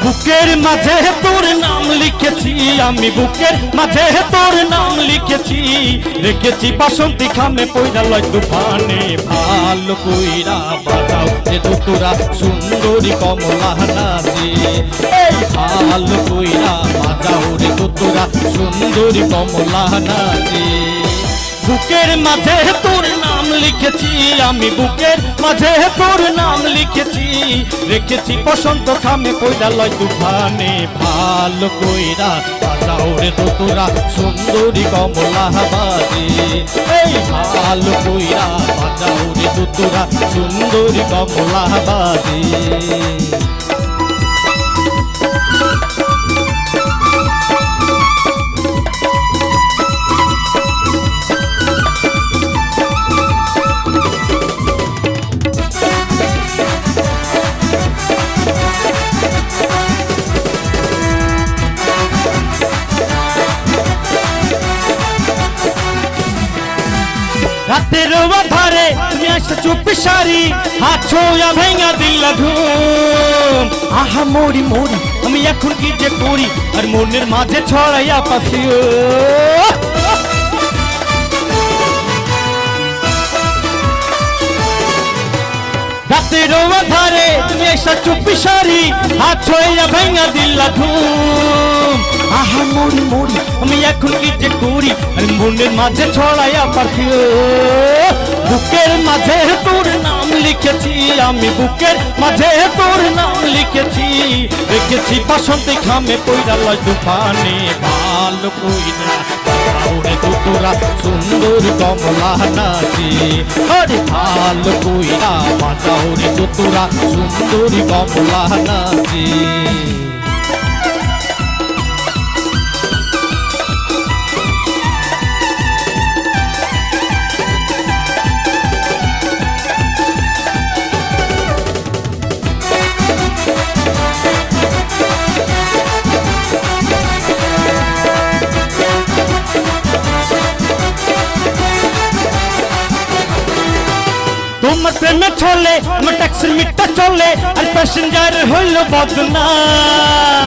বুকের মাঝে তোর নাম লিখেছি আমি, বুকের মাঝে তোর নাম লিখেছি, রেখেছি বাসন্তী খামে পয়রা লয় তুফানে। ভালো কইরা বাজাও যে তোরা সুন্দরী কমলা নাচে, ভালো কইরা বাজাও রে তোরা সুন্দরী কমলা নাচে। বুকের মাঝে তোর নাম লিখেছি আমি, বুকের মাঝে তোর নাম লিখেছি, রেখেছি বসন্ত খামে পয়রা লয় তুফানে। ভালো কইরা বাজাও রে তোরা সুন্দরী কমলা বাজে, ভালো কইরা বাজাও রে তোরা সুন্দরী কমলা বাজে। রাতের আধারে তুমি আসা চুপি সারি, হাত ছোঁয়া ভেঙা দিলা ধুম। আহা মরি মরি আমি এখন কি যে করি, আর মনের মাঝে ছড়াইয়া পাখি। রাতের আধারে তুমি আসা চুপি সারি, হাত ছোঁয়া ভেঙা দিলা ধুম। আহা মরি মরি আমি এখন কি যে করি, আর মনের মাঝে ছড়াইয়া পাখি। বুকের মাঝে তোর নাম লিখেছি আমি, বুকের মাঝে তোর নাম লিখেছি, রেখেছি বাসন্তী খামে পয়রা লয় তুফানে। ভালো কইরা বাজাও রে তোরা সুন্দর কমলা নাচে, আরে ভালো কইরা বাজাও রে তোরা সুন্দরী কমলা নাচে। তোমার প্রেমে চলে আমার ট্যাক্সির মিটটা চলে, আর প্যাসেঞ্জার হইল বদনা।